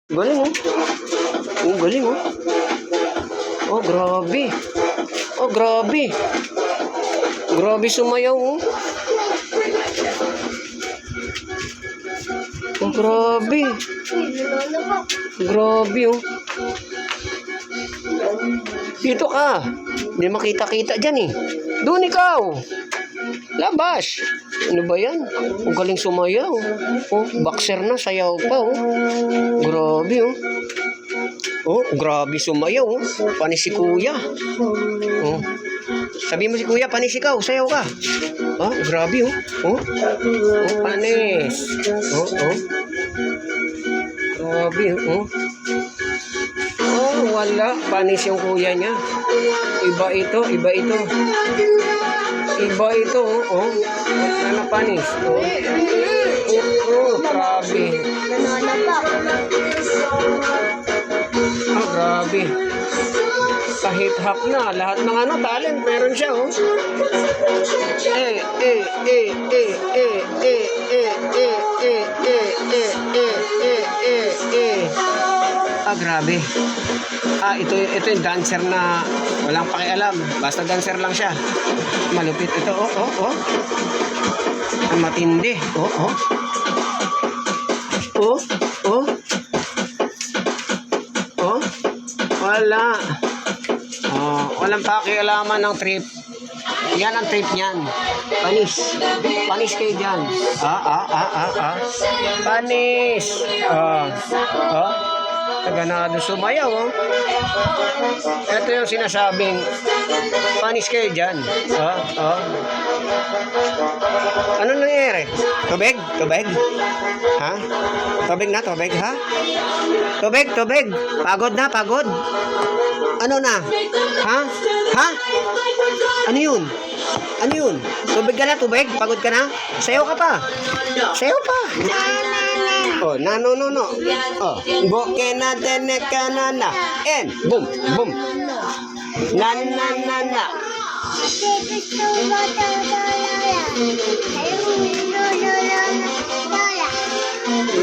Galing, oh. Oh, galing, oh. Oh, grabe. Oh, grabe. Grabe sumayaw, oh. Oh, grabe. Grabe, oh. Dito ka. Hindi makita-kita dyan, eh. Doon ikaw. Labas. Ano ba yan? Ang galing sumayaw. Oh, boxer na, sayaw pa, oh. Grabe, oh. Oh, grabe sumayaw, oh. Panis si kuya. Oh. Sabi mo si kuya, panis ikaw, sayaw ka. Oh, grabe, oh. Oh, oh, panis. Oh, oh. Grabe, oh. Oh, wala. Panis yung kuya niya. Iba ito, iba ito. Iba ito, oh. Oh. Ano panis? Oh. Oh, oh, grabe. Oh, grabe. Kahit hap na, lahat ng ano, talent, meron siya, oh. Eh, eh, eh, eh, eh, eh, eh, eh, eh, eh, eh, eh, eh. Ah, grabe. Ah, ito yung dancer na walang pakialam. Basta dancer lang siya. Malupit ito, oh, oh, oh. Ang matindi, oh, oh. Oh, oh. Oh, wala. Oh, walang pakialaman ng trip. Yan ang trip niyan. Panis. Panis kayo dyan. Panis. Ganado sumayaw, oh. Ito yung sinasabing panis kayo dyan. Ano nangyayari? Tubig? Tubig? Ha? Tubig na? Tubig, ha? Tubig? Tubig? Pagod na? Pagod? Ano na? Ha? Ha? Ano yun? Ano yun? Tubig ka na? Tubig? Pagod ka na? Sayaw ka pa? Sayaw pa? Oh, no. Oh, boke na tene ka na. And, boom, boom. Na.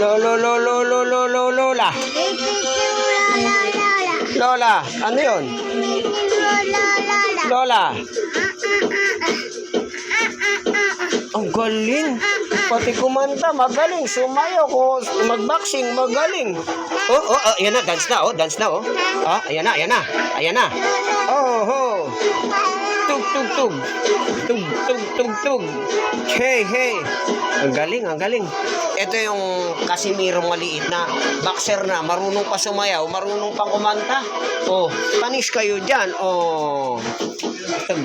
Lola. Lola, ano yun? Lola. Ang galing. Pati kumanta, magaling. Sumayo ko, magboxing, magaling. Oh, ayan na, dance na, oh. Ah, ayan na. Oh. Tug. Hey. Ang galing. Ito yung Casimiro maliit na boxer na, marunong pa sumayaw, marunong pang kumanta. Oh, panis kayo dyan. Oh. Tag.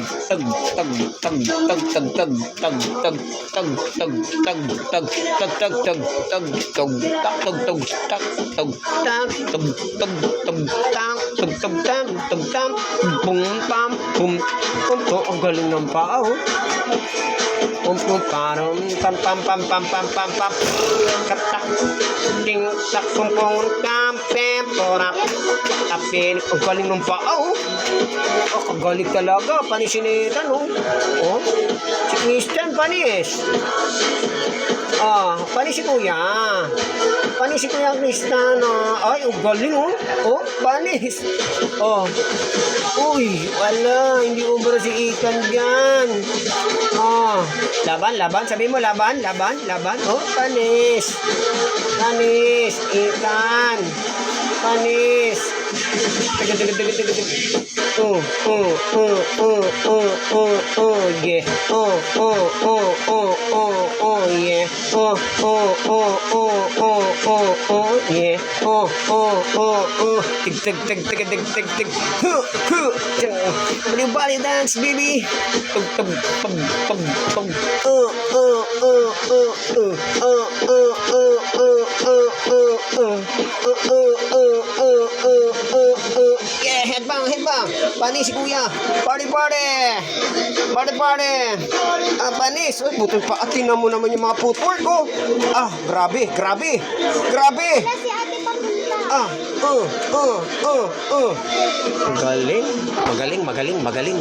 Ang galing ng paa, oh. Pam katak ding tak kumpong kampe porap apin ang galing ng paa, oh. Oh, kagaling talaga, panisinitan, oh. Oh, si Christian panis. Ah, panis si kuya. Panis si kuya Christian. Ay, ang galing, oh. Oh, panis. Oh. Uy, wala, hindi ubra si Ikan dyan. Oh, laban, sabi mo laban. Oh, panis, Ikan, panis. Tega. Oh, yeah. Oh, yeah. Tig. Bali dance, baby. Tug. Yeah, headbang. Panis si kuya. Party. Panis. Uy, butol pa. At tingnan mo naman yung mga footwork, oh. Ah, grabe. Galing. Magaling.